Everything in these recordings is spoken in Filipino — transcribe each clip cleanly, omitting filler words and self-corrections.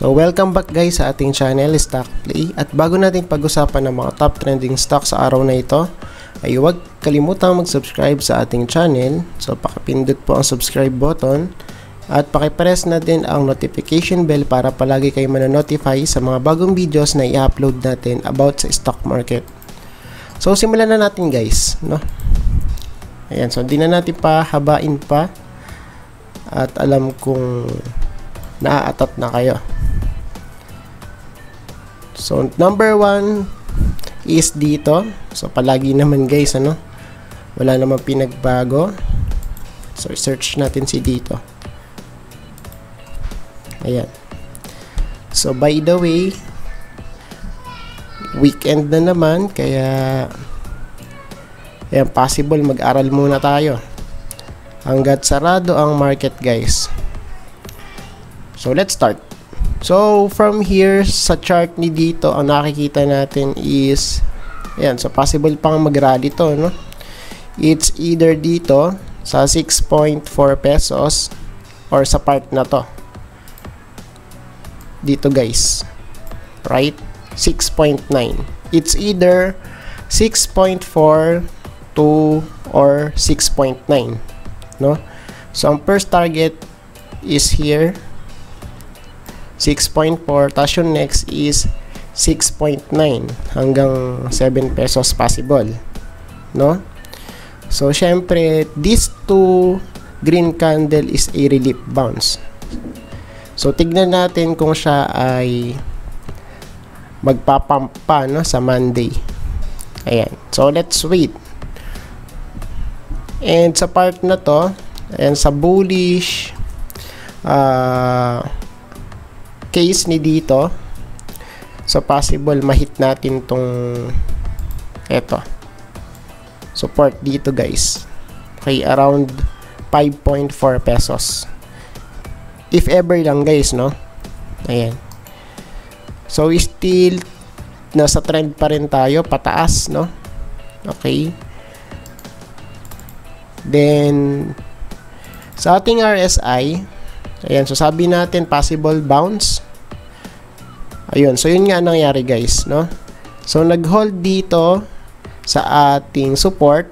So welcome back guys sa ating channel Stock Play, at bago natin pag-usapan ng mga top trending stocks sa araw na ito ay huwag kalimutang mag-subscribe sa ating channel. So pakipindot po ang subscribe button at pakipress na din ang notification bell para palagi kayo manonotify sa mga bagong videos na i-upload natin about sa stock market. So simulan na natin guys, no? Ayan, so hindi na natin pa habain pa at alam kong naaatat na kayo. So number 1 is dito. So palagi naman guys, ano, wala namang pinagbago. So search natin si dito. Ayan. So by the way, weekend na naman, kaya ayan, possible mag-aral muna tayo hanggat sarado ang market guys. So let's start. So from here sa chart ni dito, ang nakikita natin is ayan, so possible pang mag-rally to, no? It's either dito sa 6.4 pesos or sa part na to dito guys, right? 6.9. It's either 6.4 to or 6.9, no? So ang first target is here 6.4, tapos yung next is 6.9 hanggang 7 pesos possible, no? So syempre these two green candle is a relief bounce. So tignan natin kung siya ay magpapump pa, no, sa Monday. Ayan, so let's wait. And sa part na to, and sa bullish case ni dito, so possible mahit natin tong eto support dito guys, okay, around 5.4 pesos if ever lang guys, no? Ayan, so still nasa trend pa rin tayo pataas, no? Okay, then sa ating RSI, ayan, so sabi natin possible bounce. Ayun, so yun nga nangyari guys, no? So nag-hold dito sa ating support,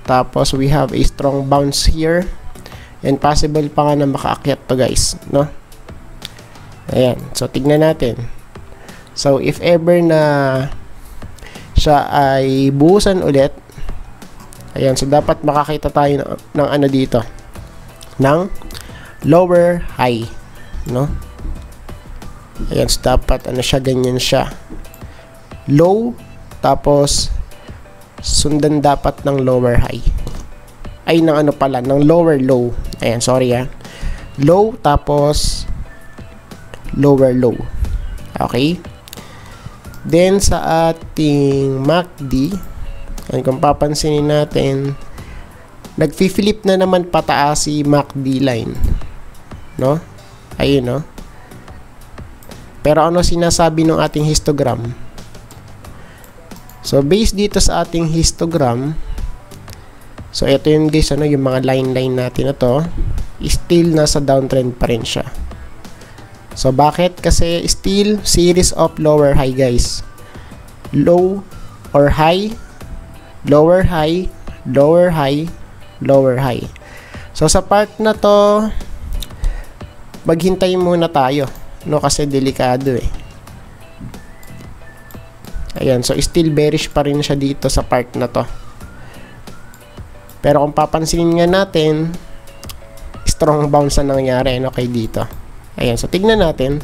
tapos we have a strong bounce here, and possible pa nga na makaakyat to guys, no? Ayan, so tignan natin. So if ever na siya ay buhusan ulit, ayan, so dapat makakita tayo ng ano dito, ng lower high, no? Ayan, so dapat ano siya, ganyan siya, low, tapos sundan dapat ng lower high, ay ng ano pala, ng lower low. Ayan, sorry low tapos lower low. Okay, then sa ating MACD, ayan, kung papansinin natin, nagfi-flip na naman pataas si MACD line, no? Ayun, no? Pero ano sinasabi ng ating histogram? So based dito sa ating histogram, so ito yun guys, ano, yung mga line natin na to, still nasa downtrend pa rin siya. So bakit? Kasi still series of lower high guys, low or high, lower high, lower high, lower high. So sa part na to, maghintay muna tayo, no, kasi delikado eh. Ayan, so still bearish pa rin siya dito sa part na to. Pero kung papansinin nga natin, strong bounce na nangyari, no, kay dito. Ayan, so tignan natin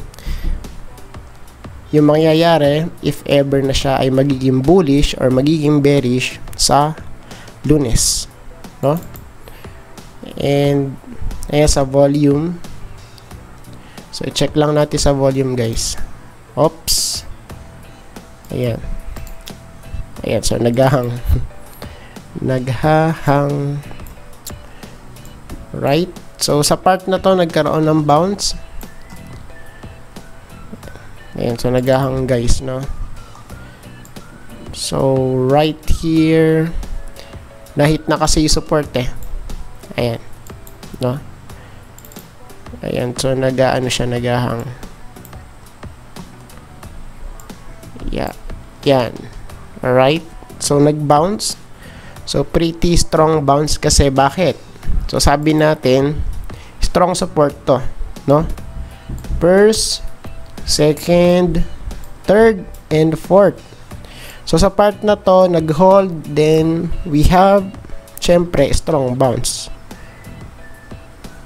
yung mangyayari if ever na siya ay magiging bullish or magiging bearish sa Lunes, no? And ayan, sa volume, so i-check lang natin sa volume guys. Oops. Ayan. Ayan, so naghahang naghahang, right? So sa part na to nagkaroon ng bounce. Ayan, so naghahang guys, no? So right here, nahit na kasi yung support eh. Ayan, no? Ayan, so nag-ano siya, naghahang. Yeah. Yan. Alright. So, nag-bounce. So, pretty strong bounce kasi. Bakit? So, sabi natin, strong support to. No? First, second, third, and fourth. So, sa part na to, nag-hold. Then, we have, syempre, strong bounce.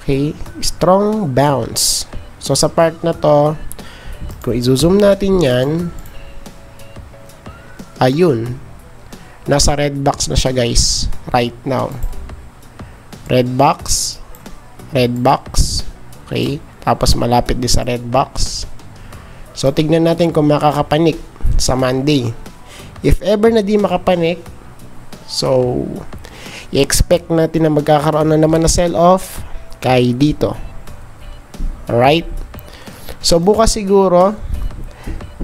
Okay? Strong bounce. So, sa part na to, kung i-zoom natin yan, ayun. Nasa red box na siya, guys. Right now. Red box. Red box. Okay? Tapos, malapit din sa red box. So, tignan natin kung makakapanik sa Monday. If ever na di makapanik, so, i-expect natin na magkakaroon na naman na sell-off kay dito. Alright? So, bukas siguro,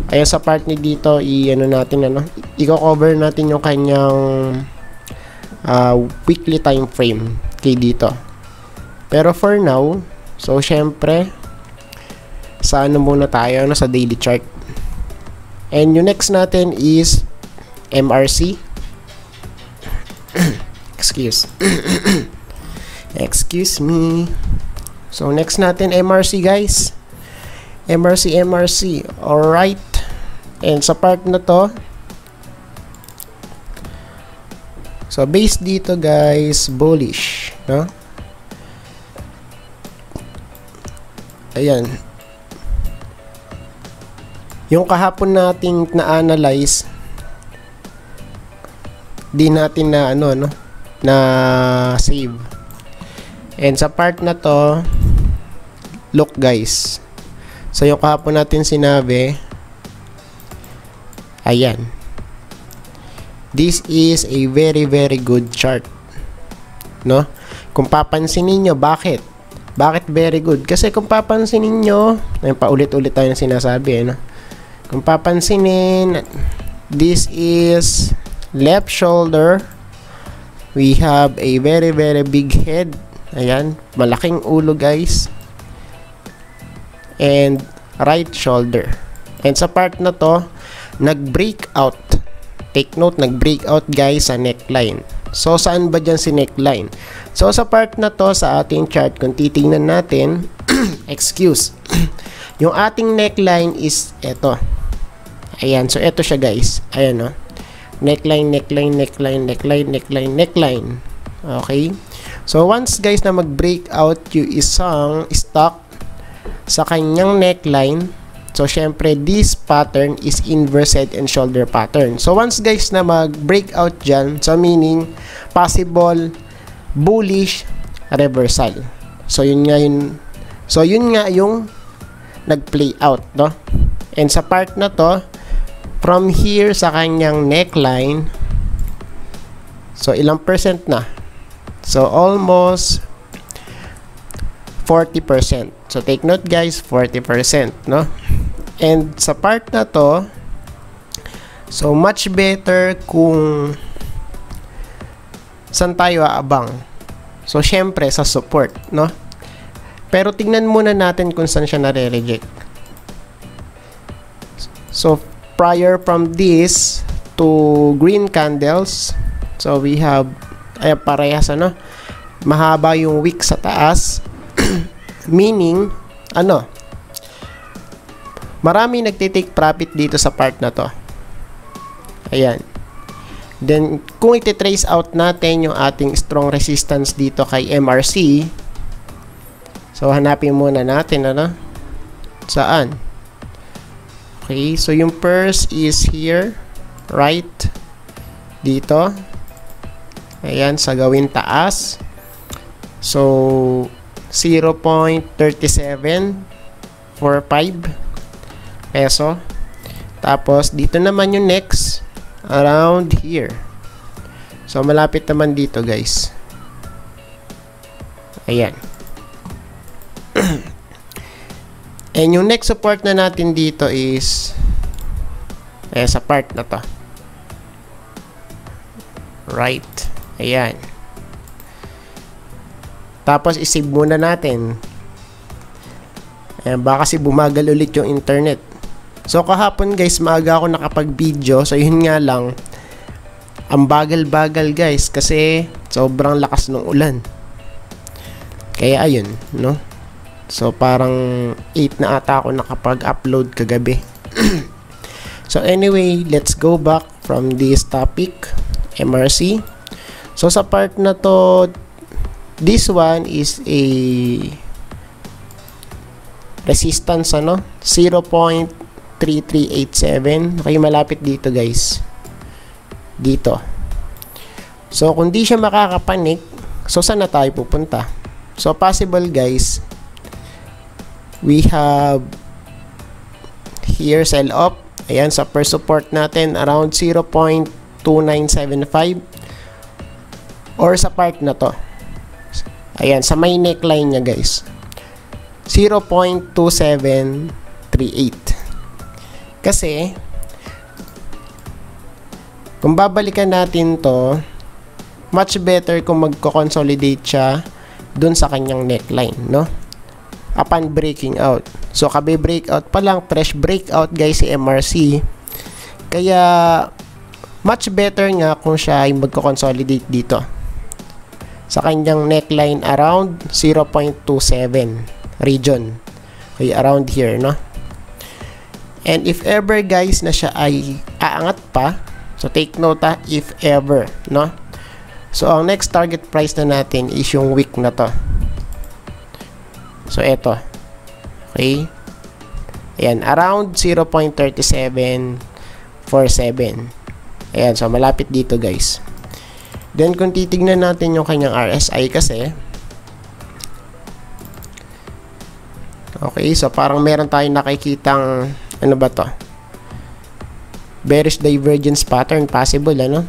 ayan sa part ni dito, i-ano natin, i-cover natin yung kanyang weekly time frame kay dito. Pero for now, so, syempre, sa ano muna tayo, sa daily chart. And yung next natin is MRC. Excuse me. So, next natin, MRC, guys. MRC. Alright. And sa part na to, so, base dito, guys, bullish. No? Ayan. Yung kahapon nating na-analyze, di natin na, na save. And sa part na to, look, guys. So, yung kahapon natin sinabi, ayan. This is a very, very good chart. No? Kung papansin niyo, bakit? Bakit very good? Kasi kung papansin niyo, ayun, paulit-ulit tayo ng sinasabi, Kung papansinin, this is left shoulder. We have a very, very big head. Ayan, malaking ulo, guys. And right shoulder. And sa part na to, nag-break out. Take note, nag-break out, guys, sa neckline. So, saan ba dyan si neckline? So, sa part na to, sa ating chart, kung titingnan natin, yung ating neckline is eto. Ayan, so eto siya, guys. Ayan, neckline. Okay? So, once, guys, na mag-break out yung isang stock sa kanyang neckline, so, syempre, this pattern is inverse head and shoulder pattern. So, once, guys, na mag-break out dyan, so, meaning, possible, bullish, reversal. So, yun nga yung nag-play out, no? And sa part na to, from here sa kanyang neckline, so, ilang percent na? So, almost 40%. So, take note, guys, 40%, no? And sa part na to, so, much better kung saan tayo aabang. So, syempre, sa support, no? Pero, tingnan muna natin kung saan siya nare-reject. So, prior from this to green candles, so, we have ay parehas, mahaba yung wick sa taas. Meaning, marami nagtitake profit dito sa part na to. Ayan. Then, kung iti-trace out natin yung ating strong resistance dito kay MRC, so, hanapin muna natin, saan? Okay, so, yung first is here, right? Dito. Ayan, sa gawin taas. So, 0.3745 peso. Tapos, dito naman yung next, around here. So, malapit naman dito, guys. Ayan. And yung next support na natin dito is, sa part na to. Right. Ayan. Tapos, isave muna natin. Ayan, baka kasi bumagal ulit yung internet. So kahapon guys, maaga ako nakapag-video. So yun nga lang, ang bagal-bagal guys kasi sobrang lakas ng ulan. Kaya ayun, no? So parang 8 na ata ako nakapag-upload kagabi. So anyway, let's go back from this topic, MRC. So sa part na to, this one is a resistance, ano? 0.3387. Okay, malapit dito guys. Dito. So kung di siya makakapanik, so saan na tayo pupunta? So possible guys, we have here sell up. Ayan, sa first support natin around 0.2975 or sa part na to. Ayan, sa may neckline niya guys, 0.2738. Kasi kung babalikan natin to, much better kung magko-consolidate siya dun sa kanyang neckline, no? Upon breaking out. So, kabe-breakout pa lang, fresh breakout guys si MRC. Kaya, much better nga kung siya ay magko-consolidate dito sa kanyang neckline around 0.27 region. Okay, around here, no? And if ever guys na siya ay aangat pa, so take note if ever, no? So, ang next target price na natin is yung week na to. So, eto. Okay? Ayan, around 0.3747. Ayan, so malapit dito guys. Then, kung titignan natin yung kanyang RSI kasi, okay, so parang meron tayong nakikitang, ano ba to? Bearish divergence pattern possible, ano?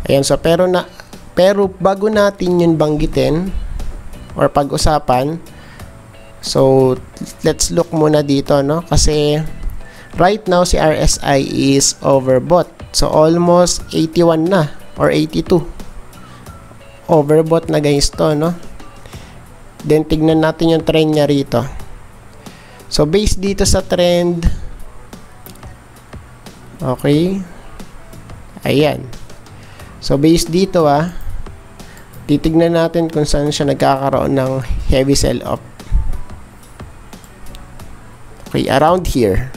Ayan, so pero bago natin yun banggitin or pag-usapan, so let's look muna dito, no? Kasi right now si RSI is overbought. So almost 81 na or 82. Overbought na guys to, no? Then tignan natin yung trend niya rito. So based dito sa trend, okay, ayan. So based dito titignan natin kung saan siya nagkakaroon ng heavy sell off. Okay, around here.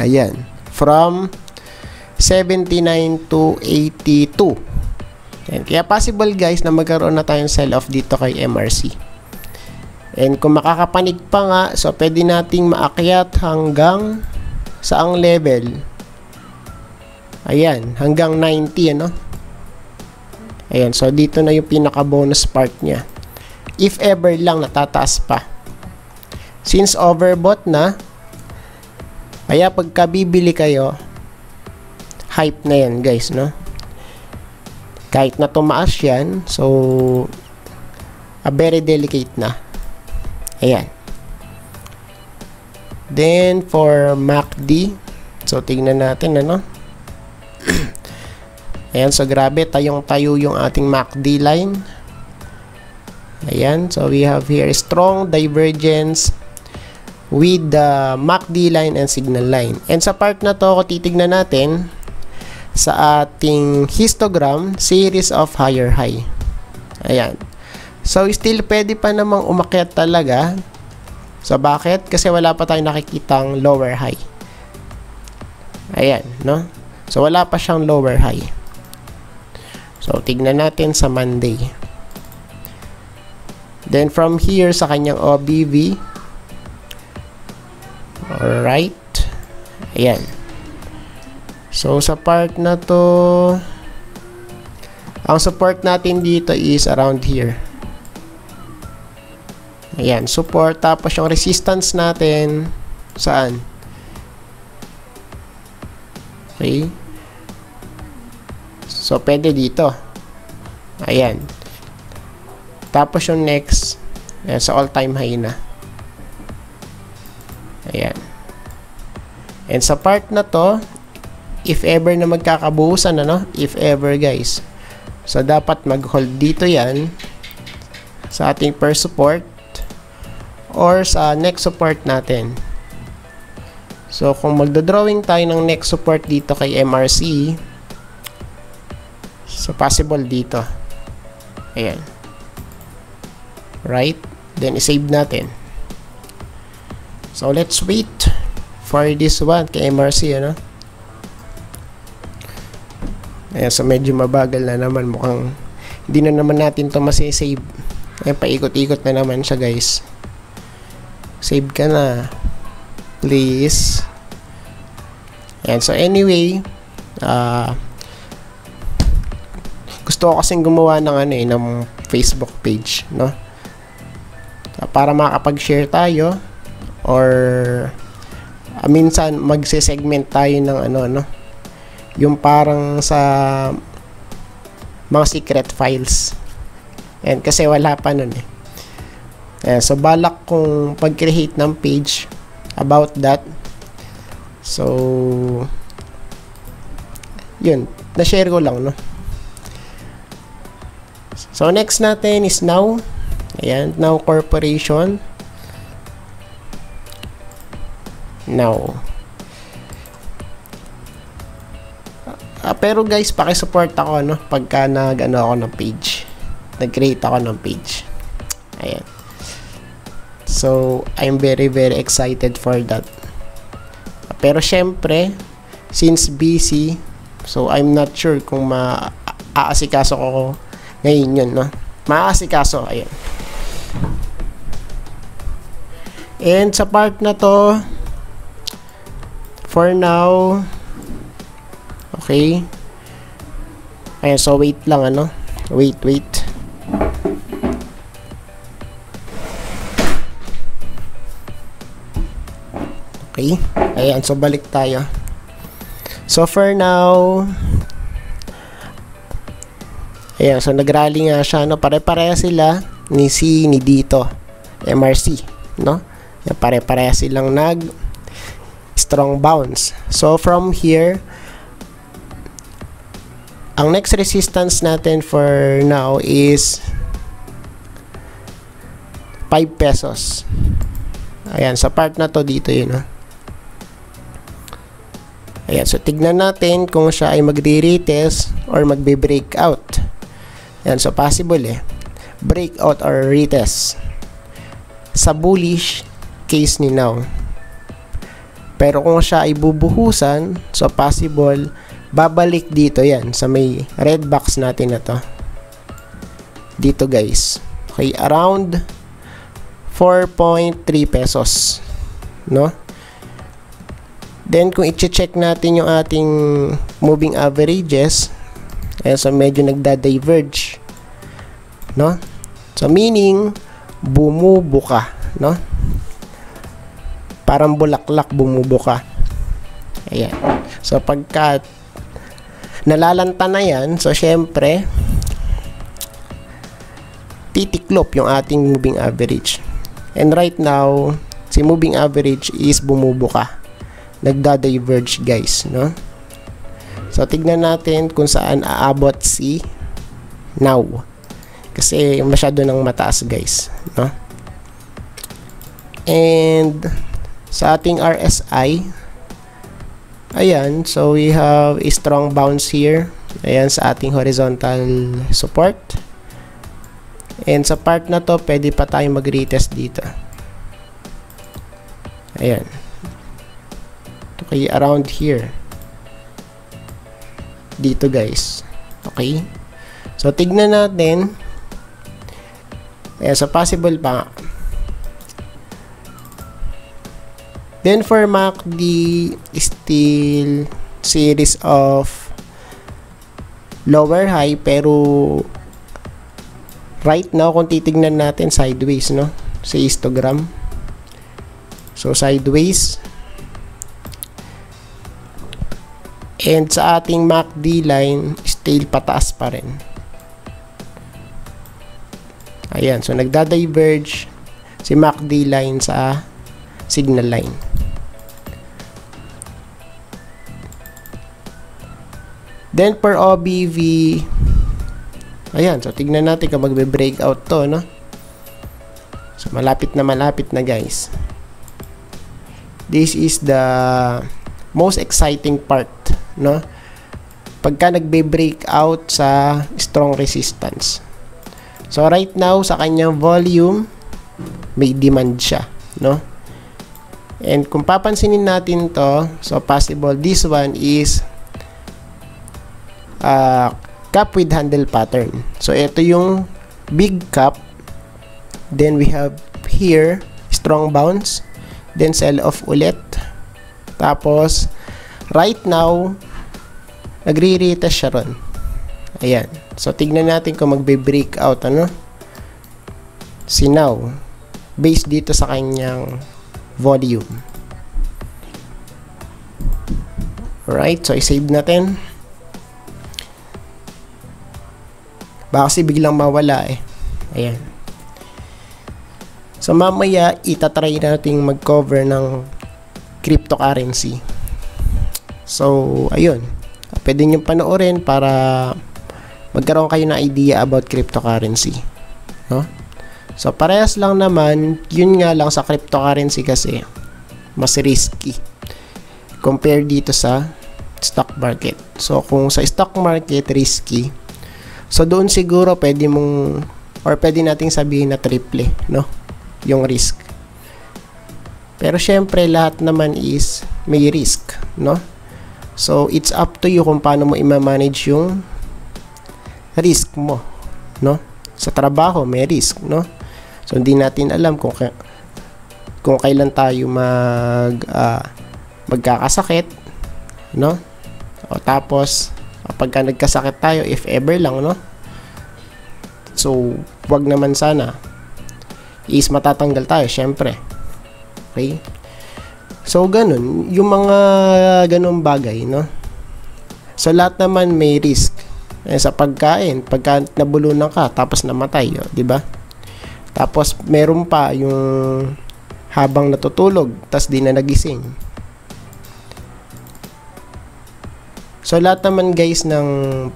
Ayan, from 79 to 82. And kaya possible guys na magkaroon na tayong sell off dito kay MRC. And kung makakapanig pa nga, so pwede nating maakyat hanggang saang level? Ayan, hanggang 90, ano? Ayan, so dito na yung pinaka bonus part niya. If ever lang natataas pa. Since overbought na, kaya pagka bibili kayo, hype na yan guys, no? Kahit na tumaas yan, so very delicate na. Ayan. Then for MACD, so tingnan natin, ano? Ayan, so grabe, tayong-tayo yung ating MACD line. Ayan, so we have here strong divergence with the MACD line and signal line. And sa part na to, kung titignan natin sa ating histogram, series of higher high. Ayan. So still pwede pa namang umakyat talaga. So bakit? Kasi wala pa tayong nakikitang lower high. Ayan, no? So wala pa siyang lower high. So tignan natin sa Monday. Then from here sa kanyang OBV. Alright. Ayan. So sa part na to, ang support natin dito is around here. Ayan, support. Tapos yung resistance natin, saan? Okay. So, pwede dito. Ayan. Tapos yung next, ayan, sa all-time high na. Ayan. And sa part na to, if ever na magkakabuhusan, ano? If ever, guys. So, dapat mag-hold dito yan sa ating first support or sa next support natin. So, kung magdodrawing tayo ng next support dito kay MRC, so possible dito. Ayan. Right? Then, isave natin. So, let's wait for this one kay MRC, ano? Ayan, so medyo mabagal na naman. Mukhang hindi na naman natin to masisave. Ayan, paikot-ikot na naman siya, guys. Save ka na. Please. Ayan, so anyway, gusto ko kasing gumawa ng ng Facebook page, no? Para makapag-share tayo or minsan magse-segment tayo ng yung parang sa mga secret files. And kasi wala pa nun eh. Ayan, so balak kong pag-create ng page about that. So yun, na-share ko lang, no? So next natin is Now. Ayan, Now Corporation. Now. Pero guys, paki-support ako, no? Pagka ako ng page. Nag-create ako ng page. Ayan. So, I'm very, very excited for that. Pero syempre, since busy, so I'm not sure kung maaasikaso ko ngayon yun, no? Maaasikaso, ayan. And sa part na to, for now, okay. Ayan, so wait lang, wait. Okay. Ayan, so balik tayo. So for now, ayan, so nagrally nga siya, no? Pare-pareha sila ni dito, MRC, no? Ayan, pare-pareha silang strong bounce. So from here, ang next resistance natin for now is 5 pesos. Ayan, sa part na to dito yun, no? Ayan, so tignan natin kung siya ay magre-retest or magbe-breakout. Ayan, so possible breakout or retest sa bullish case ni Now. Pero kung siya ay bubuhusan, so possible babalik dito yan sa may red box natin na to. Dito guys. Okay, around 4.3 pesos. No? Then, kung i-check natin yung ating moving averages, ayan, so medyo nagda-diverge. No? So, meaning, bumubuka. No? Parang bulaklak bumubuka. Ayan. So, pagka nalalanta na yan, so, syempre, titiklop yung ating moving average. And right now, si moving average is bumubuka. Nagda-diverge guys, no? So tignan natin kung saan aabot si Now. Kasi masyado nang mataas guys, no? And sa ating RSI, ayan, so we have a strong bounce here. Ayan sa ating horizontal support. And sa part na to, pwede pa tayong mag-retest dito. Ayan. Okay, around here. Dito guys. Okay. So, tignan natin. Ayan, so possible pa. Then, for MACD, still series of lower high, pero right now, kung titignan natin, sideways, no? Sa histogram. So, sideways. And sa ating MACD line, still pataas pa rin. Ayan, so nagda-diverge si MACD line sa signal line. Then per OBV, ayan, so tignan natin kung magbe-breakout to, no? So malapit na guys. this is the most exciting part, no? Pagka nagbe-break out sa strong resistance. So right now sa kanyang volume may demand siya, no? And kung papansinin natin to, so possible this one is cap with handle pattern. So ito yung big cap, then we have here strong bounce, then sell off ulit, tapos right now nagre-retest siya ron. Ayan, so tignan natin kung magbe-break out, ano, sinaw based dito sa kanyang volume. Alright, so i-save natin. Baka kasi biglang mawala eh. Ayan. So mamaya itatry natin mag-cover ng cryptocurrency. So ayun, pwede nyo panoorin para magkaroon kayo ng idea about cryptocurrency, no? So parehas lang naman, yun nga lang sa cryptocurrency kasi mas risky compare dito sa stock market. So kung sa stock market risky, so doon siguro pwede mong, or pwede nating sabihin na triple, no, yung risk. Pero syempre lahat naman is may risk, no? So it's up to you kung paano mo i-manage yung risk mo, no? Sa trabaho may risk, no? So hindi natin alam kung kailan tayo magkakasakit, no? O tapos pagka nagkasakit tayo, if ever lang, no? So wag naman sana is matatanggal tayo, syempre. Okay? So ganun, yung mga ganung bagay, no? So lahat naman may risk. Sa pagkain, pagka nabulunan ka tapos namatay, di ba? Tapos meron pa yung habang natutulog tas di na nagising. So lahat naman guys ng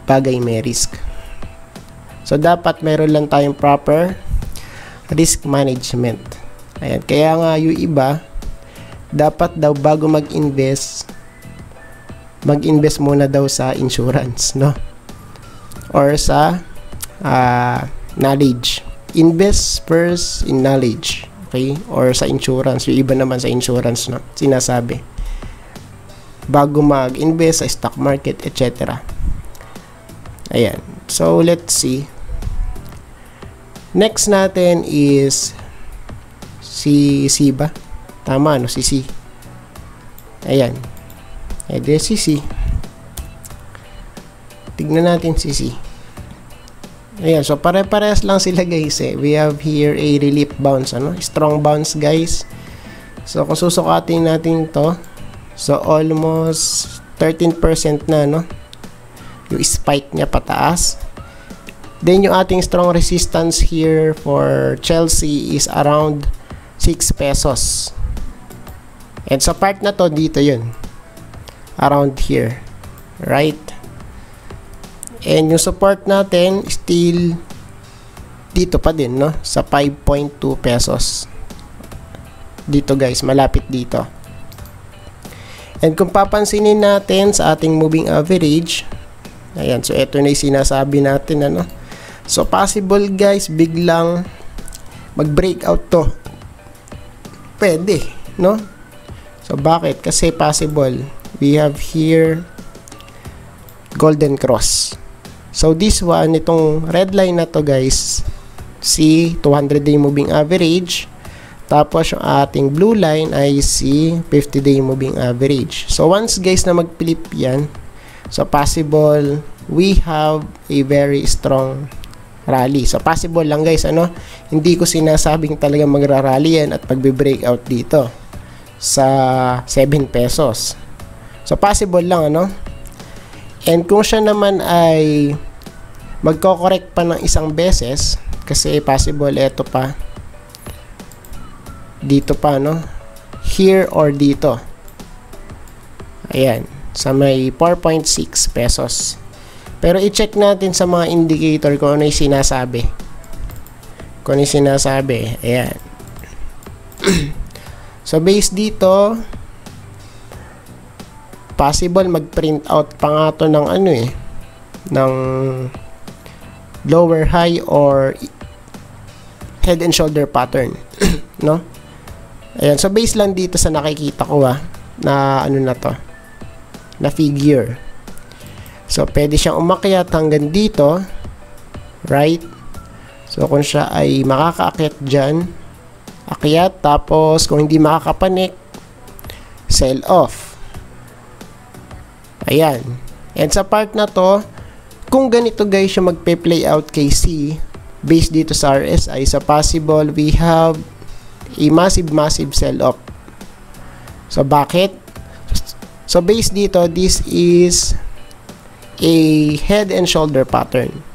bagay may risk. So dapat meron lang tayong proper risk management. Ayan, kaya nga yung iba dapat daw bago mag-invest muna daw sa insurance, no? Or sa knowledge. Invest first in knowledge, okay? Or sa insurance, yung iba naman sa insurance, no, sinasabi bago mag-invest sa stock market, etc. Ayan, so let's see. Next natin is si ba? Tama, no? Si C. Ayan, edi si C. Tignan natin si C. Ayan, so pare-parehas lang sila guys eh. We have here a relief bounce, ano? Strong bounce guys. So kung susukatin natin to, so almost 13% na, no? Yung spike niya pataas. Then yung ating strong resistance here for Chelsea is around 6 pesos. And sa part na to, dito yun. Around here. Right? And yung support natin still dito pa din, no? Sa 5.2 pesos. Dito guys, malapit dito. And kung papansinin natin sa ating moving average, ayan, so ito na yung sinasabi natin, ano? So possible guys, biglang mag-breakout to. Pwede, no? So bakit? Kasi possible. We have here golden cross. So this one, itong red line na to guys, si 200-day moving average. Tapos yung ating blue line ay si 50-day moving average. So once guys na mag-flip yan, so possible we have a very strong rally. So possible lang guys, ano, hindi ko sinasabing talaga magra-rally yan at pagbe-breakout dito sa 7 pesos. So possible lang, ano. And kung siya naman ay magko-correct pa ng isang beses, kasi possible ito pa, dito pa, no, here or dito, ayan, sa may 4.6 pesos. Pero i-check natin sa mga indicator kung ano yung sinasabi. Kung ano yung sinasabi, ayan. So based dito, possible mag-print out pa nga to ng ano eh, ng lower high or head and shoulder pattern. No? Ayan, so base lang dito sa nakikita ko na ano na to, na figure. So pwede siyang umakyat hanggang dito, right? So kung siya ay makakaakyat dyan, akyat, tapos kung hindi makakapanik, sell off. Ayan. And sa part na to, kung ganito guys yung magpe-play out kay C, based dito sa RSI, sa possible, we have a massive sell off. So bakit? So based dito, this is a head and shoulder pattern.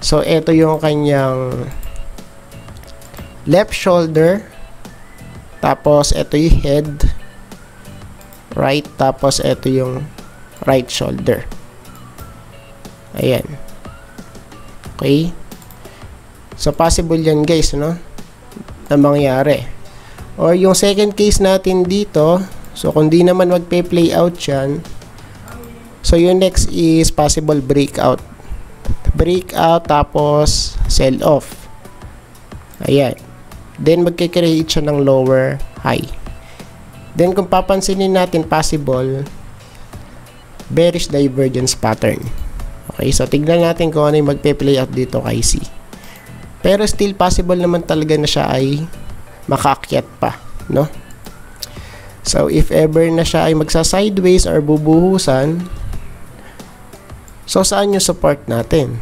So ito yung kanyang left shoulder, tapos ito yung head, right, tapos ito yung right shoulder. Ayan. Okay. So possible yan guys, no, na mangyari. Or yung second case natin dito, so kung di naman magpe-play out yan, so yung next is possible breakout. Breakout, tapos sell off. Ayan. Then magkikreate siya ng lower high. Then kung papansinin natin, possible bearish divergence pattern. Okay, so tignan natin kung ano yung magpe-play out dito kay C. Pero still possible naman talaga na siya ay makaakyat pa, no? So if ever na siya ay magsa-sideways or bubuhusan, so saan yung support natin?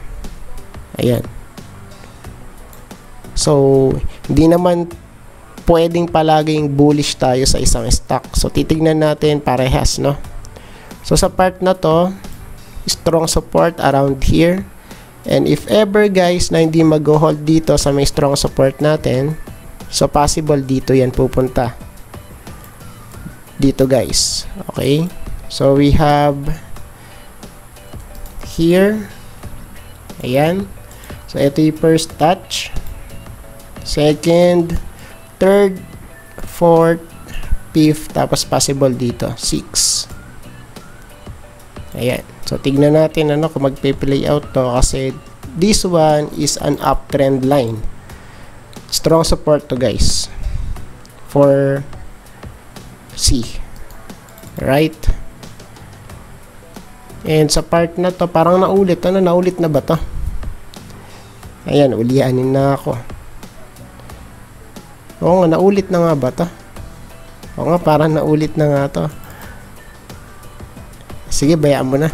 Ayan. So hindi naman pwedeng palaging bullish tayo sa isang stock. So titignan natin parehas, no? So sa part na to, strong support around here. And if ever guys na hindi mag-hold dito sa may strong support natin, so possible dito yan pupunta. Dito guys. Okay? So we have here. Ayan. So ito yung first touch. Second, third, fourth, fifth, tapos possible dito 6. Ayan. So tignan natin ano kung magpe-play out to, kasi this one is an uptrend line. Strong support to guys for C. Right? And sa part na to, parang naulit. Ano, naulit na ba to? Ayan, ulianin na ako. Oo nga, naulit na nga ba to? Oo nga, parang naulit na nga to. Sige, bayaan mo na.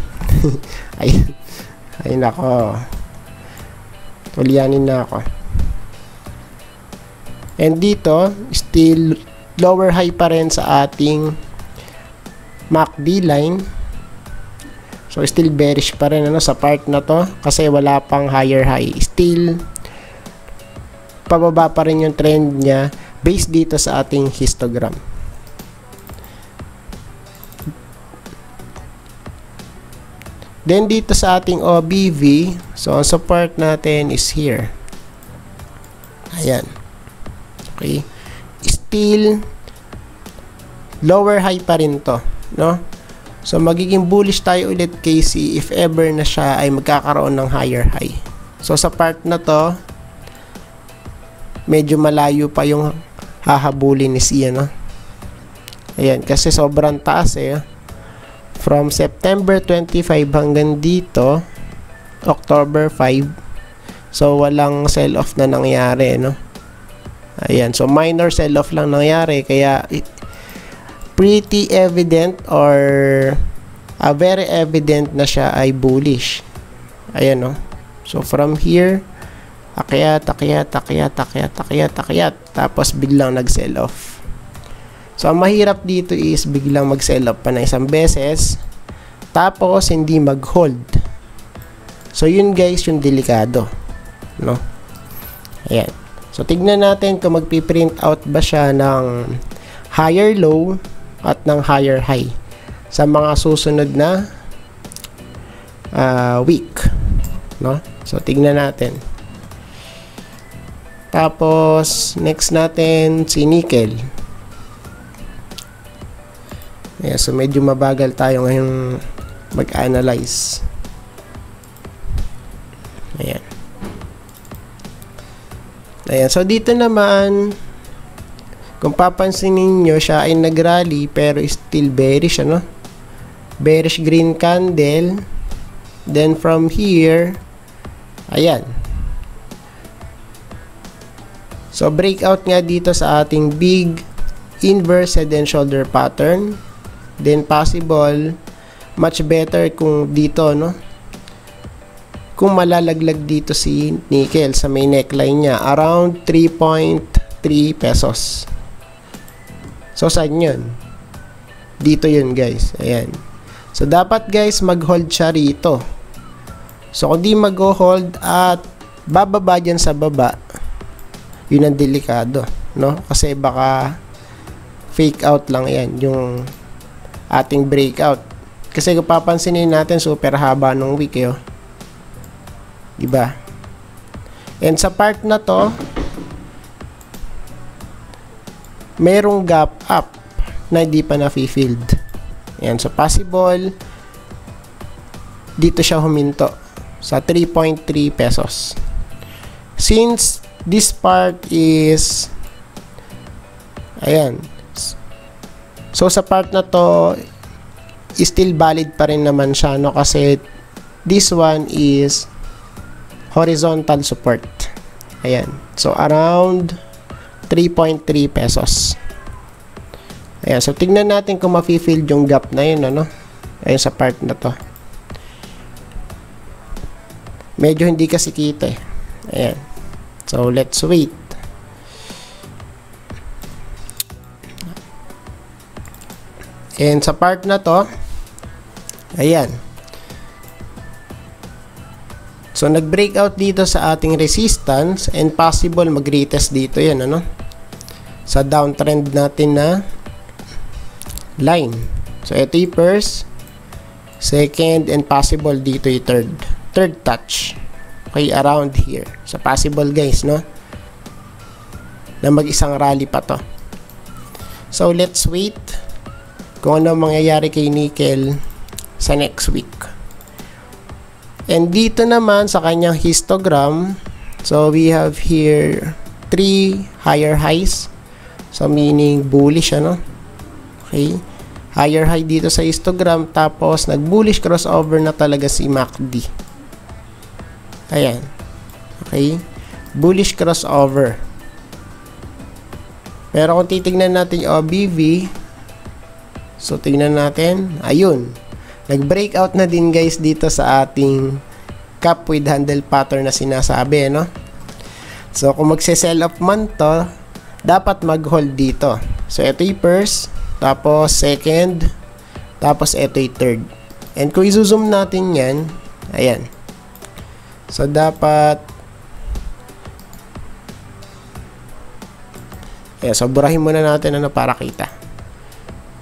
Ayun ako. Ulianin na ako. And dito, still lower high pa rin sa ating MACD line. So, still bearish pa rin ano, sa part na to, kasi wala pang higher high. Still, pababa pa rin yung trend niya based dito sa ating histogram. Then dito sa ating OBV, so ang support natin is here. Ayan. Okay. Still lower high pa rin to, no? So magiging bullish tayo ulit kay C if ever na siya ay magkakaroon ng higher high. So sa part na to, medyo malayo pa yung hahabulin ni C, no? Ayan, kasi sobrang taas eh. From September 25 hanggang dito, October 5. So, walang sell-off na nangyari, no? Ayan. So, minor sell-off lang nangyari. Kaya, pretty evident or very evident na siya ay bullish. Ayan, no? So, from here, akyat. Tapos, biglang nag-sell-off. So, ang mahirap dito is biglang mag-sell off pa na isang beses, tapos hindi mag-hold. So, yun guys, yung delikado, no? Ayan. So, tignan natin kung magpiprint out ba siya ng higher low at ng higher high sa mga susunod na week, no? So, tignan natin. Tapos, next natin si nickel. Ayan, so medyo mabagal tayo ngayong mag-analyze. Ayan. Ayan, so dito naman, kung papansin ninyo, siya ay nag-rally pero still bearish, ano? Bearish green candle. Then from here, ayan. So breakout nga dito sa ating big inverse head and shoulder pattern. Then possible, much better kung dito, no? Kung malalaglag dito si nickel sa may neckline niya, around 3.3 pesos. So saan yun? Dito yun guys. Ayan. So dapat guys mag-hold siya rito. So kung di mag-hold at bababa dyan sa baba, yun ang delikado, no? Kasi baka fake out lang yan yung ating breakout. Kasi kung papansinin natin, super haba nung week eh, oh. Diba? And sa part na to, merong gap up na hindi pa na-filled. Ayan, so possible dito siya huminto sa 3.3 pesos. Since this part is ayan, so sa part na to still valid pa rin naman siya, no? Kasi this one is horizontal support. Ayan, so around 3.3 pesos. Ayan, so tignan natin kung ma-fill yung gap na yun, ano? Ayan, sa part na to. Medyo hindi kasi kita eh. Ayan. So, let's wait. And sa part na to, ayan. So, nag-breakout dito sa ating resistance and possible mag-retest dito yan, ano? Sa downtrend natin na line. So, ito yung first, second, and possible dito yung third. Third touch. Okay, around here. So, possible guys, no? Na mag-isang rally pa to. So, let's wait kung ano mangyayari kay nickel sa next week. And dito naman sa kanyang histogram, so we have here 3 higher highs. So meaning bullish, ano? Okay. Higher high dito sa histogram, tapos nag-bullish crossover na talaga si MACD. Ayan. Okay. Bullish crossover. Pero kung titignan natin yung OBV, so tignan natin, ayun. Nag-breakout na din guys dito sa ating cup with handle pattern na sinasabi, no? So, kung magse-sell off man to, dapat mag-hold dito. So, ito yung first, tapos second, tapos ito yung third. And kung i-zoom natin yan, ayan. So, dapat ayan, so burahin muna natin ano para kita.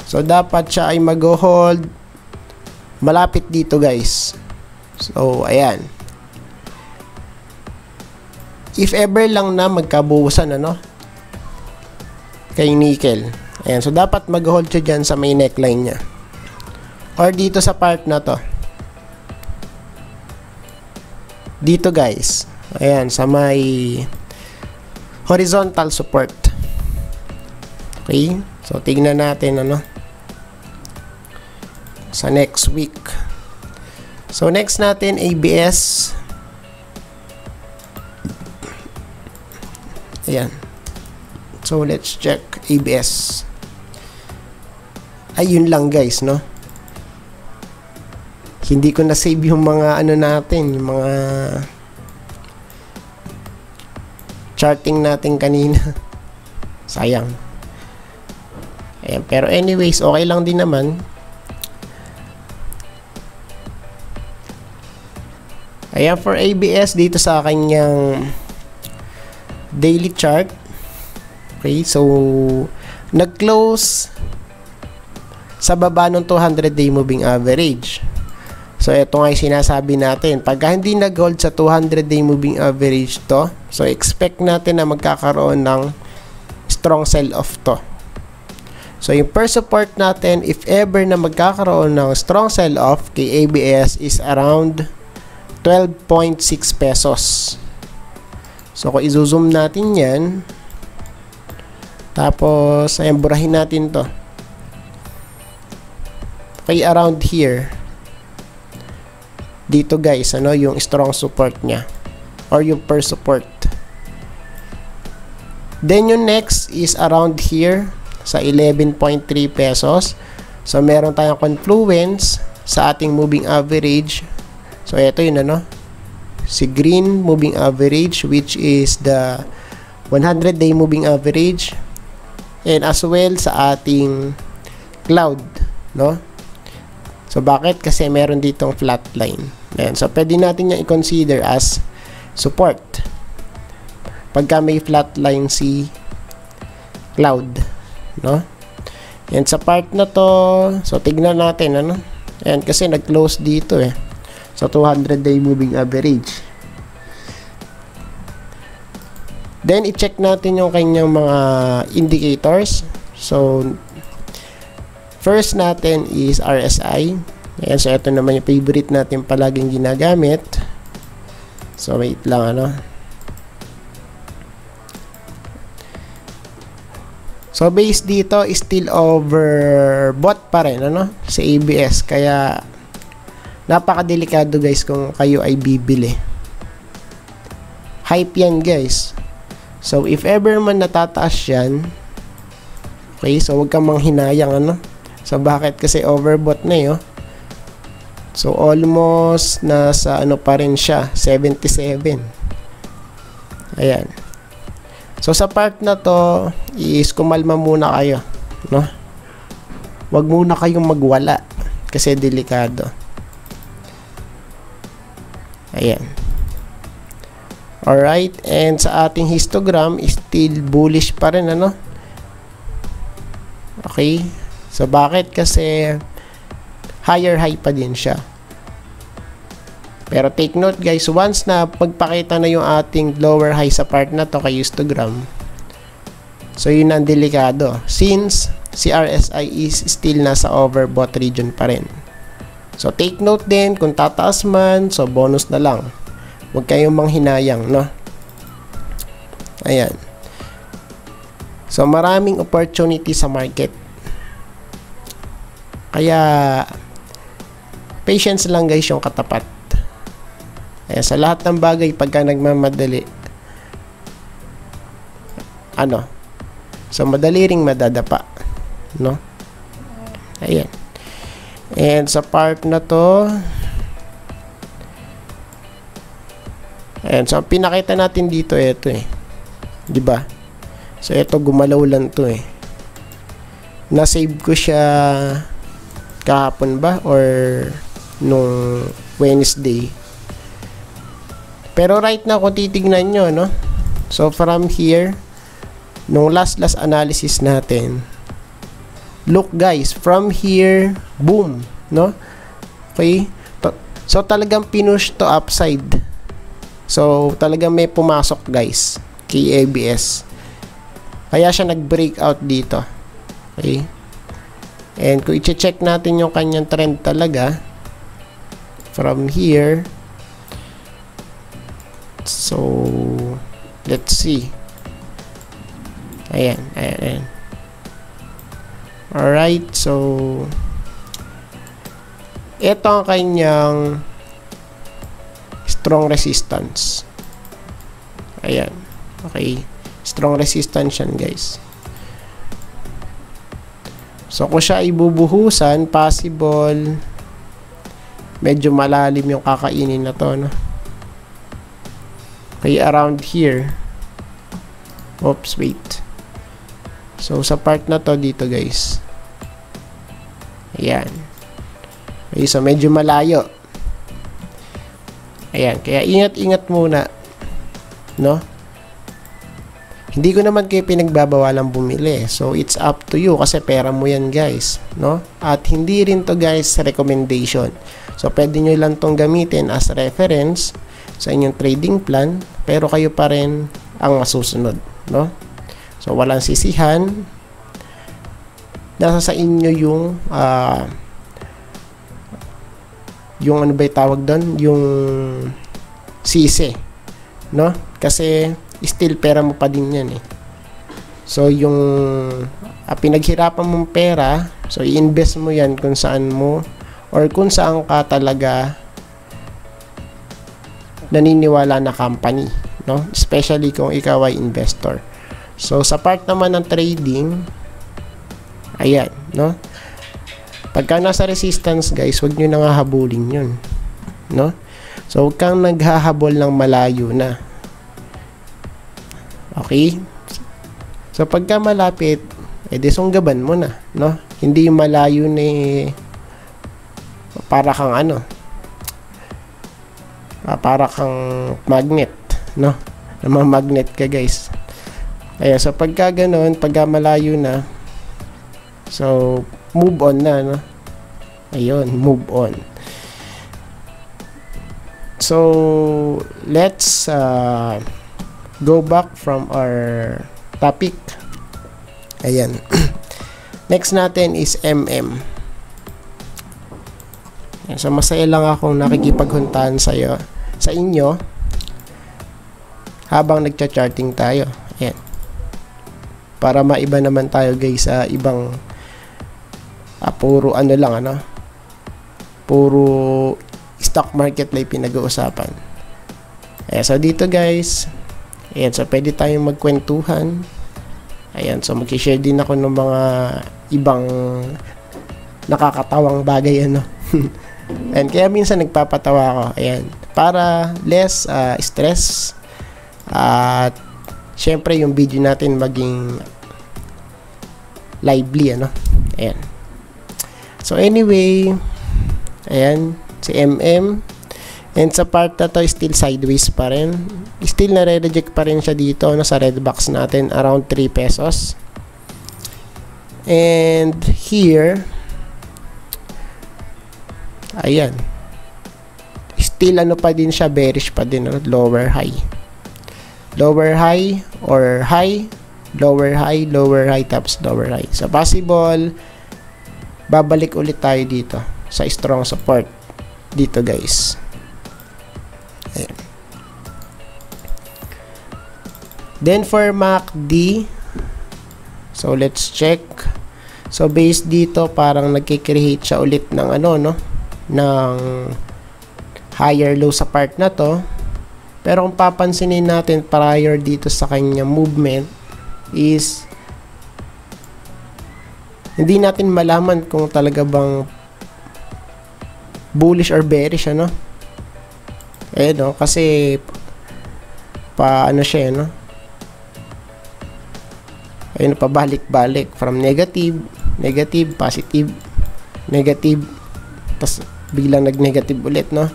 So, dapat siya ay mag-hold malapit dito guys. So, ayan. If ever lang na magkabuhusan, ano? Kay nickel. Ayan. So, dapat mag-hold siya dyan sa may neckline niya. Or dito sa part na to. Dito guys. Ayan. Sa may horizontal support. Okay. So, tignan natin, ano? Sa next week. So, next natin, ABS. Ayan. So, let's check ABS. Ayun lang guys, no? Hindi ko na-save yung mga ano natin, yung mga charting natin kanina. Sayang. Ayan. Pero anyways, okay lang din naman. Ayan, for ABS dito sa kanyang daily chart. Okay, so nag-close sa baba ng 200-day moving average. So ito nga yung sinasabi natin. Pagka hindi nag-hold sa 200-day moving average to, so expect natin na magkakaroon ng strong sell-off to. So, yung per support natin, if ever na magkakaroon ng strong sell-off kay ABS is around 12.6 pesos. So, kung i-zoom natin yan, tapos, ayan, burahin natin to. Okay, around here. Dito guys, ano, yung strong support niya. Or yung per support. Then, yung next is around here sa 11.3 pesos. So, meron tayong confluence sa ating moving average. So, ito yun, ano, si green moving average, which is the 100-day moving average. And as well sa ating cloud, no? So, bakit? Kasi meron ditong flat line. Ayan. So, pwede natin yung i-consider as support. Pagka may flat line si cloud, no? And sa part na to, so, tignan natin, ano? Ayan, kasi nag-close dito, eh. So, 200-day moving average. Then, i-check natin yung kanyang mga indicators. So, first natin is RSI. Ayan, so ito naman yung favorite natin palaging ginagamit. So, wait lang, ano. So, base dito is still overbought pa rin, ano, sa ABS. Kaya, napakadelikado guys kung kayo ay bibili. Hype yan guys. So, if ever man natataas yan, okay, so huwag kang manghinayang, ano. So, bakit? Kasi overbought na yun. So, almost nasa, ano pa rin siya, 77. Ayan. So, sa part na to, is kumalma muna kayo, no. Huwag muna kayong magwala, kasi delikado. Ayan. Alright, and sa ating histogram, still bullish pa rin, ano? Okay. So, bakit? Kasi higher high pa din siya. Pero take note guys, once na pagpakita na yung ating lower high sa part na to kay histogram, so yun ang delikado. Since si RSI is still nasa overbought region pa rin. So, take note din, kung tataas man, so bonus na lang. Huwag kayong manghinayang, no? Ayan. So, maraming opportunity sa market. Kaya, patience lang guys yung katapat. Ayan, sa lahat ng bagay, pagka nagmamadali, ano? So, madali ring madadapa, no? Ayan. And sa part na to, ayan, so pinakita natin dito ito eh. 'Di ba? So ito gumalaw lang 'to eh. Na-save ko siya kahapon ba or nung Wednesday. Pero right now kung titignan nyo, no? So from here, nung last analysis natin, look guys, from here, boom, no? Okay? So talagang pinush to upside. So, talagang may pumasok guys kay ABS. Kaya siya nag-breakout dito. Okay? And kung i-check natin yung kanyang trend talaga from here. So, let's see. Ayan, ayan, ayan. Alright, so ito ang kanyang strong resistance. Ayan. Okay. Strong resistance yan, guys. So, kung siya ibubuhusan, possible medyo malalim yung kakainin na to, no? Okay, around here. Oops, wait. So, sa part na to dito, guys. Ayan. Okay, so medyo malayo. Ayan, kaya ingat-ingat muna, no? Hindi ko naman kayo pinagbabawalang bumili. So, it's up to you kasi pera mo yan, guys, no? At hindi rin to, guys, recommendation. So, pwede nyo lang tong gamitin as reference sa inyong trading plan, pero kayo pa rin ang masusunod, no? So, walang sisihan. nasa sa inyo yung ano ba yung tawag doon? Yung sisi, no? Kasi still pera mo pa din yan eh. So yung pinaghirapan mong pera, so i-invest mo yan kung saan mo or kung saan ka talaga naniniwala na company, no? Especially kung ikaw ay investor. So sa part naman ng trading, ayan, no? Pagka nasa resistance, guys, huwag nyo nang hahabulin yun, no? So huwag kang naghahabol ng malayo na. Okay? So pagka malapit, edi sunggaban mo na, no? Hindi yung malayo ni para kang ano, para kang magnet, no? Namamagnet ka, guys. Ayan, so pagka ganun, pagka malayo na, so move on na, no? Ayun, move on. So let's go back from our topic. Ayan. Next natin is MM. Ayan, so masaya lang akong nakikipaghuntahan sa inyo habang nagcha-charting tayo. Ayan. Para maiba naman tayo, guys, sa ibang puro ano lang, ano, puro stock market lang pinag-uusapan. Ayan, so dito, guys, ayan, so pwede tayong magkwentuhan. Ayan, so mag-share din ako ng mga ibang nakakatawang bagay, ano. And kaya minsan nagpapatawa ako, ayan, para less stress at syempre yung video natin maging lively, ano. Ayan. So anyway, ayan, si MM, and sa part na to still sideways pa rin, still nare-reject pa rin siya dito, no, sa red box natin around 3 pesos. And here, ayan, still ano pa din siya, bearish pa din, no? Lower high or high, lower high, tapos lower high. So possible babalik ulit tayo dito sa strong support dito, guys. Ayan. Then for MACD, so let's check. So based dito, parang nagki-create siya ulit ng ano, no, ng higher low sa part na to. Pero kung papansinin natin prior dito sa kanya movement is hindi natin malaman kung talaga bang bullish or bearish, ano. Eh, no, kasi ano siya, no, ayun, pabalik-balik from negative, positive, negative, tas biglang nag-negative ulit, no.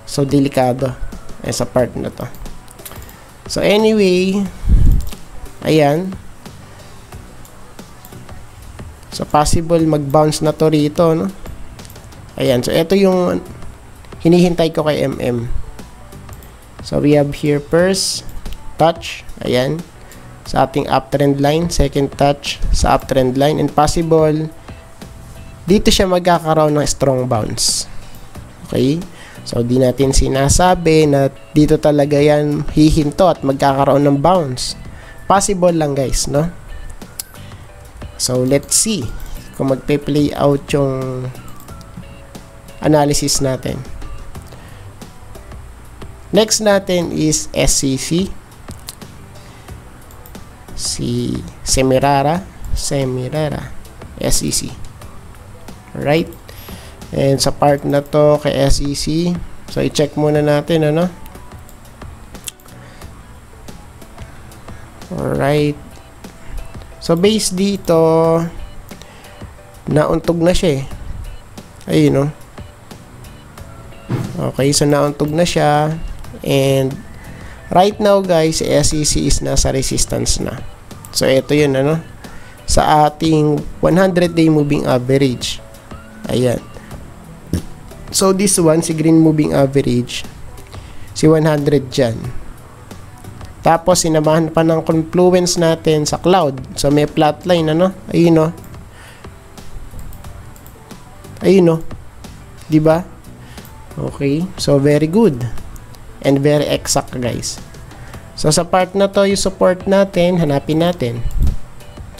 So delikado sa part na to. So anyway, ayan, so possible mag-bounce na to rito, no. Ayan, so ito yung hinihintay ko kay MM. So we have here first touch, ayan, sa ating uptrend line, second touch sa uptrend line, and possible dito siya magkakaroon ng strong bounce. Okay? So di natin sinasabi na dito talaga yan hihinto at magkakaroon ng bounce. Possible lang, guys, no? So let's see kung magpe-play out yung analysis natin. Next natin is SCC, si Semirara, SCC. Right? And sa part na to kay SCC, so i-check muna natin, ano. Alright. So base dito, nauntog na siya, eh. Ayun, no. Okay, so nauntog na siya. And right now, guys, SCC is nasa resistance na. So ito yun, ano, sa ating 100-day moving average. Ayan. So this one, si green moving average, si 100 dyan. Tapos sinamahan pa ng confluence natin sa cloud. So may flat line, ano, ayun, no. Ayun, no? Diba? Okay. So, very good. And very exact, guys. So, sa part na to, yung support natin, hanapin natin.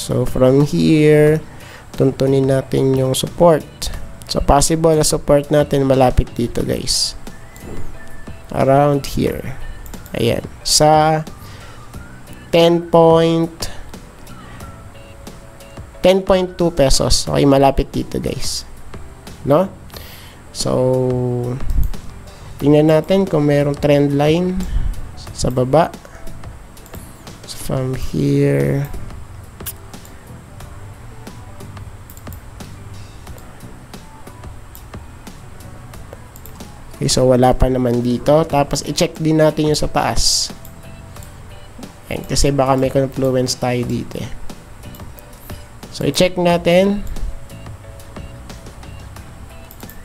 So, from here, tuntunin natin yung support. So, possible na support natin malapit dito, guys. Around here. Ayan. Sa 10.2 pesos. Okay, malapit dito, guys. No? So, tingnan natin kung merong trend line sa baba. So, from here, okay, so wala pa naman dito. Tapos, i-check din natin yung sa taas. Ayan, kasi baka may confluence tayo dito eh. So, i-check natin.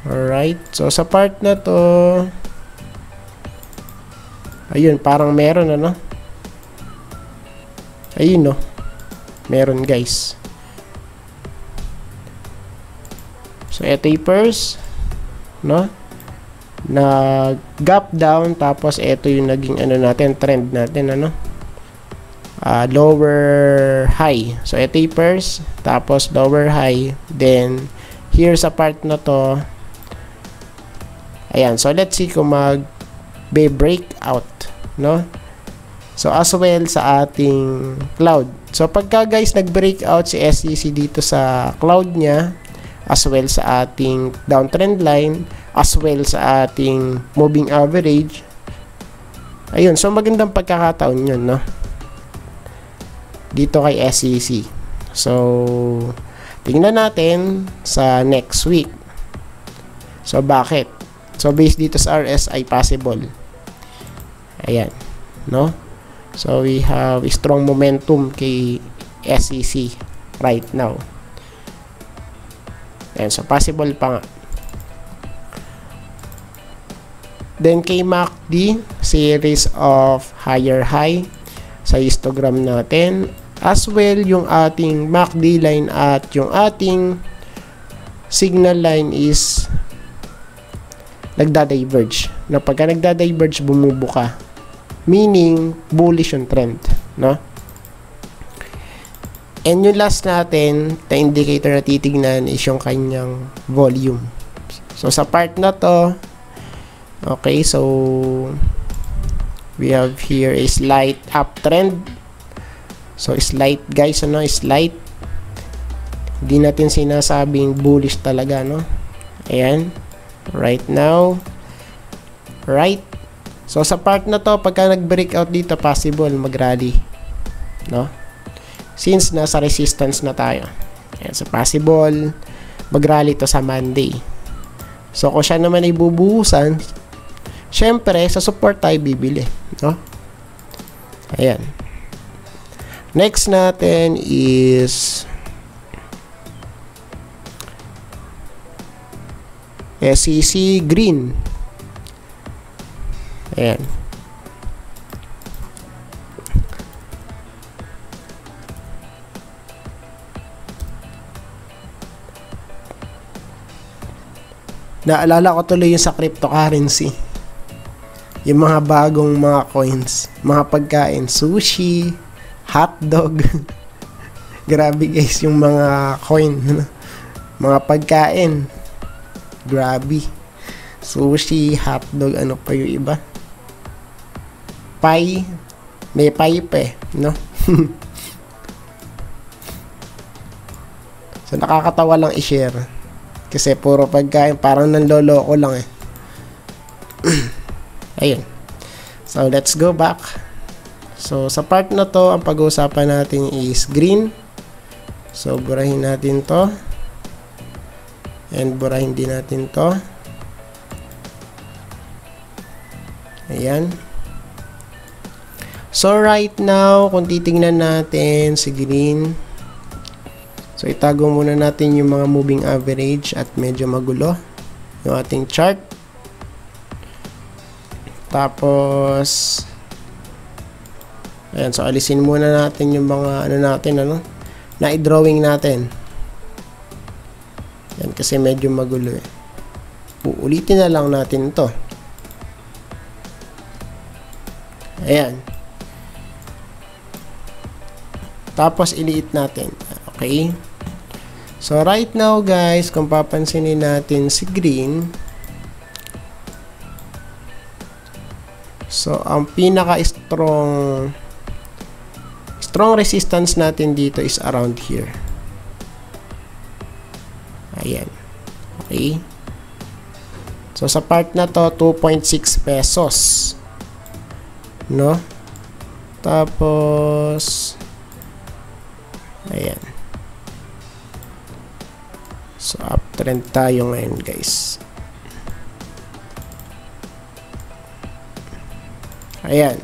Alright. So, sa part na to, ayun, parang meron, ano? Ayun, no? Meron, guys. So, ito yung first, no? Nag-gap down, tapos ito yung naging, ano natin, trend natin, ano? Lower high. So, ito yung first, tapos lower high. Then, here sa part na to, ayan. So, let's see kung mag-breakout, no? So, as well sa ating cloud. So, pagka guys, nag-breakout si SEC dito sa cloud niya, as well sa ating downtrend line, as well sa ating moving average, ayun. So, magandang pagkakataon yun, no? Dito kay SEC. So, tingnan natin sa next week. So, bakit? So, based dito sa RSI, possible. Ayan. No? So, we have a strong momentum kay SEC right now. Ayan. So, possible pa nga. Then, kay MACD, series of higher high sa histogram natin. As well, yung ating MACD line at yung ating signal line is nagda-diverge. Na pagka nagda-diverge, bumubuka. Meaning, bullish yung trend. No? And yung last natin, na indicator na titignan is yung kanyang volume. So, sa part na to, okay, so, we have here a slight uptrend. So, slight, guys, ano, slight. Hindi natin sinasabing bullish talaga, no? Ayan. Right now. Right. So, sa part na to, pagka nag-breakout dito, possible mag-rally. No? Since nasa resistance na tayo. Ayan. So, possible mag-rally to sa Monday. So, kung siya naman ay bubuhusan, syempre, sa support tayo bibili. No? Ayan. Next natin is SEC green. Ayan. Naalala ko tuloy yung sa cryptocurrency. Yung mga bagong mga coins, mga pagkain, sushi, hotdog. Grabe guys, yung mga coin, mga pagkain. Grabe. Sushi, hotdog, ano pa yung iba? Pie. May pie pa eh, no? So, nakakatawa lang i-share. Kasi puro pagkain, parang nanloloko lang eh. Ayun. So, let's go back. So, sa part na to, ang pag-uusapan natin is green. So, burahin natin to. And burahin din natin to. Ayan. So, right now, kung titingnan natin si green. So, itago muna natin yung mga moving average at medyo magulo yung ating chart. Tapos, ayan. So, alisin muna natin yung mga, ano natin, ano, na-drawing natin. Yan, kasi medyo magulo eh. Uulitin na lang natin to. Ayan. Tapos, iliit natin. Okay. So, right now, guys, kung papansinin natin si green, so, ang pinaka-strong resistance natin dito is around here. Ayan. Okay. So, sa part na to, 2.6 pesos. No? Tapos, ayan. So, uptrend tayo ngayon, guys. Ayan.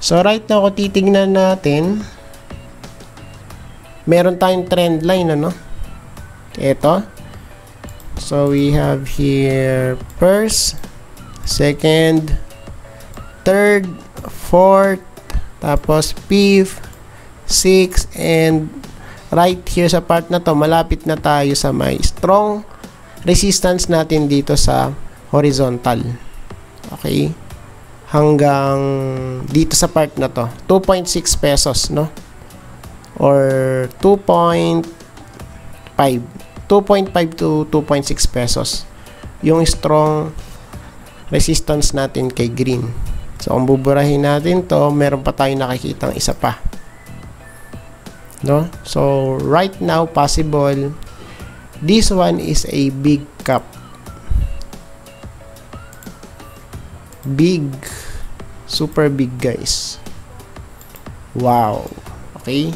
So, right now, kung titignan natin, meron tayong trend line, ano? Ito. So, we have here first, second, third, fourth, tapos fifth, sixth, and right here sa part na to, malapit na tayo sa may strong resistance natin dito sa horizontal. Okay? Hanggang dito sa part na to. 2.6 pesos, no? Or 2.5 to 2.6 pesos. Yung strong resistance natin kay green. So, kung buburahin natin to, meron pa tayong nakikitang isa pa. No? So, right now, possible, this one is a big cup. Big. Super big, guys. Wow. Okay?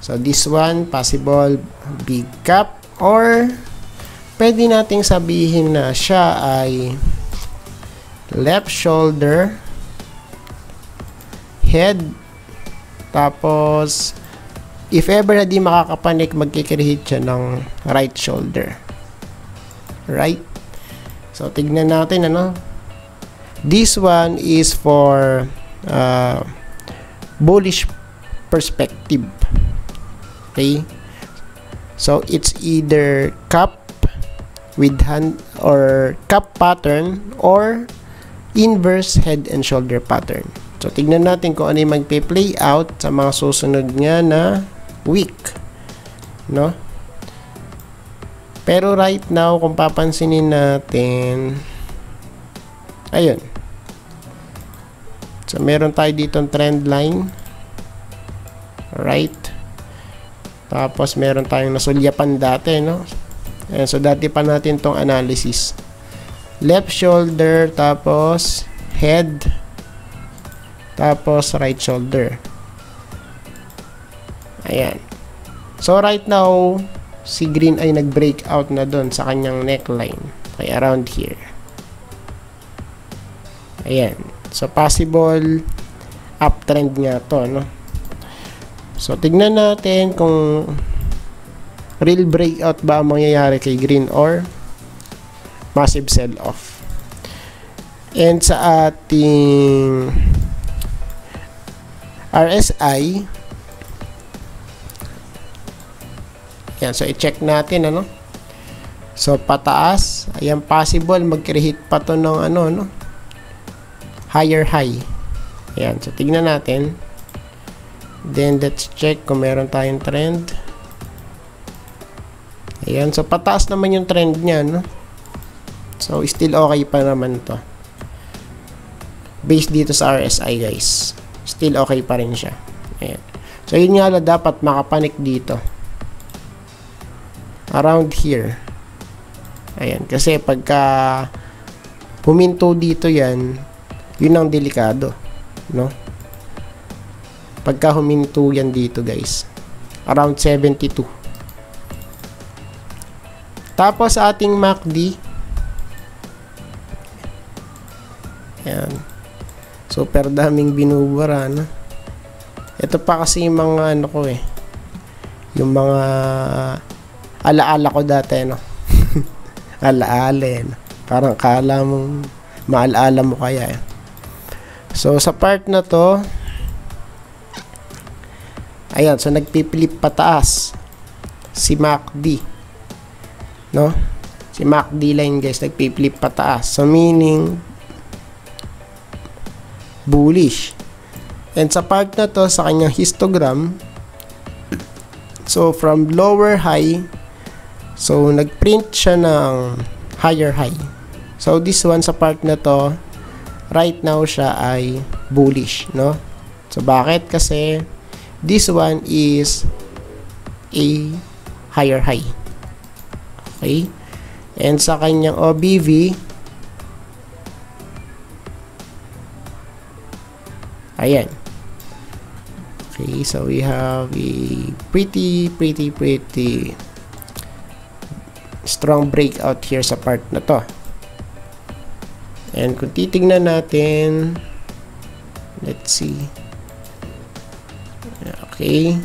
So, this one, possible, big cup. Or, pwede nating sabihin na siya ay left shoulder, head, tapos, if ever na di makakapanik, magkikreate siya ng right shoulder. Right? So, tignan natin, ano? This one is for bullish perspective. Okay? So, it's either cup with hand or cup pattern or inverse head and shoulder pattern. So, tignan natin kung ano yung magpe-play out sa mga susunod nga na week. No? Pero right now, kung papansinin natin, ayun. So, meron tayo ditong trend line. Right. Tapos, meron tayong nasulyapan dati, no? Ayan, so, dati pa natin tong analysis. Left shoulder, tapos head, tapos right shoulder. Ayan. So, right now, si green ay nag-break out na dun sa kanyang neckline. Okay, around here. Ayan. So, possible uptrend nga to, no? So, tignan natin kung real breakout ba ang mangyayari kay green or massive sell-off. And sa ating RSI, yan, so i-check natin, ano? So, pataas, ayan, possible mag-create pa to ng ano, no? Higher high. Ayan, so tignan natin. Then, let's check kung meron tayong trend. Ayan, so pataas naman yung trend niya, no? So, still okay pa naman to. Based dito sa RSI, guys. Still okay pa rin siya. Ayan. So, yun nga lang, dapat makapanik dito. Around here. Ayan, kasi pagka huminto dito yan, yun ang delikado, no? Pagka huminto yan dito, guys, around 72. Tapos ating MACD, ayan, super daming binubura, no? Ito pa kasi yung mga ano ko yung mga alaala ko dati, no? Alaala, no? Parang kala mong maalaala mo kaya, So, sa part na to, ayan, so nagpipilip pataas. si MACD, no? Si MACD line guys, nagpi-flip pataas. So meaning bullish. And sa part na to, sa kanyang histogram, so from lower high, so nagprint siya ng higher high. So this one sa part na to, right now siya ay bullish, no? So bakit? Kasi this one is a higher high. Okay? And sa kanyang OBV, ayan. Okay, so we have a pretty strong breakout here sa part na to. And kung titignan natin, let's see. Okay.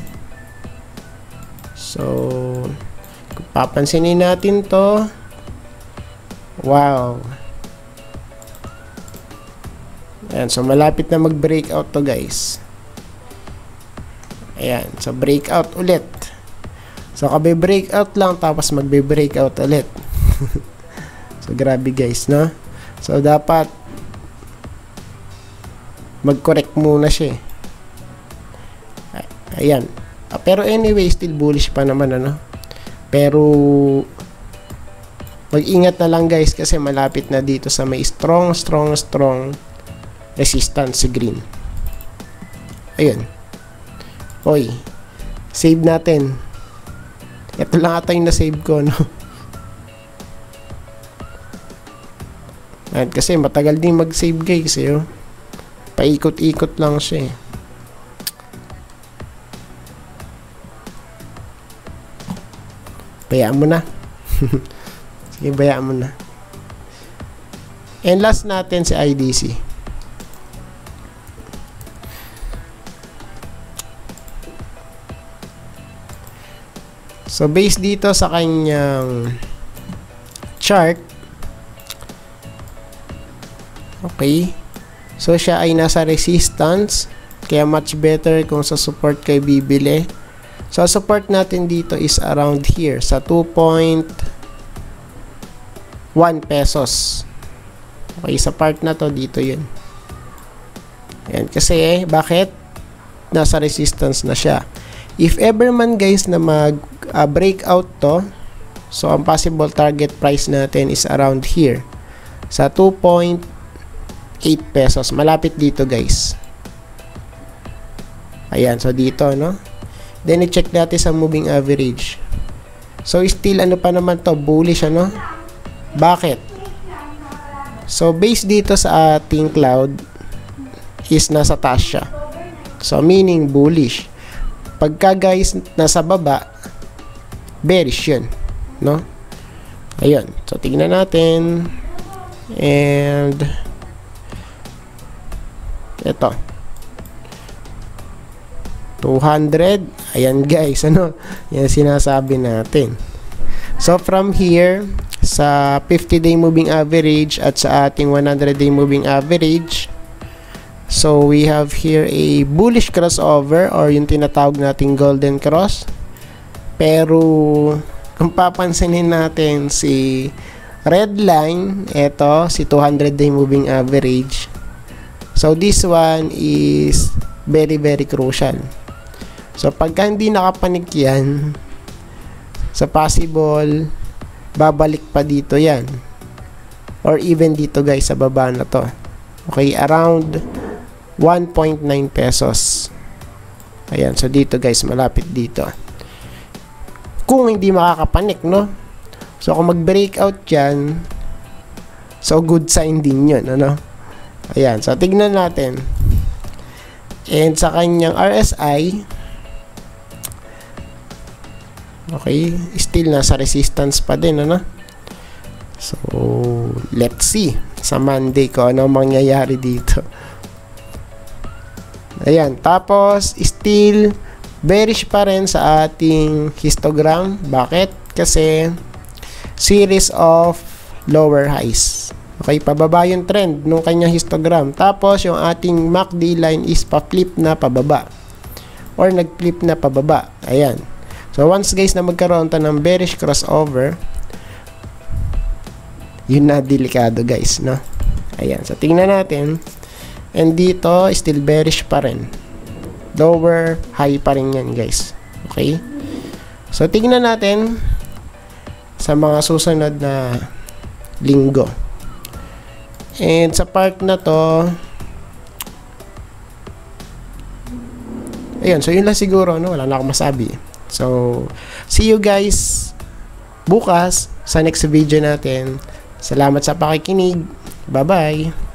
So, kung papansinin natin to, wow. Ayan, so malapit na mag-breakout to guys. Ayan, so breakout ulit. So kabe-breakout lang tapos magbe-breakout ulit. So grabe guys, no? So dapat mag-correct muna siya. Ayan. Pero anyway, still bullish pa naman, ano? Pero mag-ingat na lang guys kasi malapit na dito sa may strong resistance si green. Ayun. Oy, save natin. Ito lang ata yung na-save ko, no? At kasi matagal din mag-save guys, eh, oh. Paikot-ikot lang siya, eh. Bayaan mo na. Sige, bayaan mo na. And last natin si IDC. So, based dito sa kanyang chart, okay, so siya ay nasa resistance, kaya much better kung sa support kayo bibili. So, support natin dito is around here, sa 2.1 pesos. Okay, sa part na to, dito yun. Ayan, kasi, bakit? Nasa resistance na siya. If ever man guys na mag-breakout to, so ang possible target price natin is around here, sa 2.8 pesos. Malapit dito guys. Ayan, so dito, no? Then i-check natin sa moving average. So still ano pa naman to, bullish, ano? Bakit? So based dito sa ating cloud is nasa taas siya. So meaning bullish. Pagka guys nasa baba, bearish yun, no? Ayun, so tignan natin. And ito 200. Ayan guys, ano? Yan sinasabi natin. So from here sa 50-day moving average at sa ating 100-day moving average, so we have here a bullish crossover or yung tinatawag nating golden cross. Pero kung papansinin natin si red line, eto si 200-day moving average. So this one is very crucial. So pagka hindi nakapanik yan, sa possible babalik pa dito yan, or even dito guys sa baba na to. Okay, around 1.9 pesos. Ayan, so dito guys, malapit dito. Kung hindi makakapanik, no? So kung mag-breakout yan, so good sign din yun, ano? Ayan, so tignan natin. And sa kanyang RSI, okay, still nasa resistance pa din, ano? So let's see sa Monday ko ano mangyayari dito. Ayan, tapos still bearish pa rin sa ating histogram. Bakit? Kasi series of lower highs. Okay, pababa yung trend nung kanyang histogram. Tapos yung ating MACD line is pa-flip na pababa or nag-flip na pababa. Ayan. So, once guys na magkaroon tayo ng bearish crossover, yun na delikado guys, no? Ayan. So, tingnan natin. And dito, still bearish pa rin. Lower, high pa rin yan guys. Okay? So, tingnan natin sa mga susunod na linggo. And sa part na to, ayun, so yun lang siguro, no? Wala na akong masabi. So, see you guys bukas sa next video natin. Salamat sa pakikinig. Bye-bye!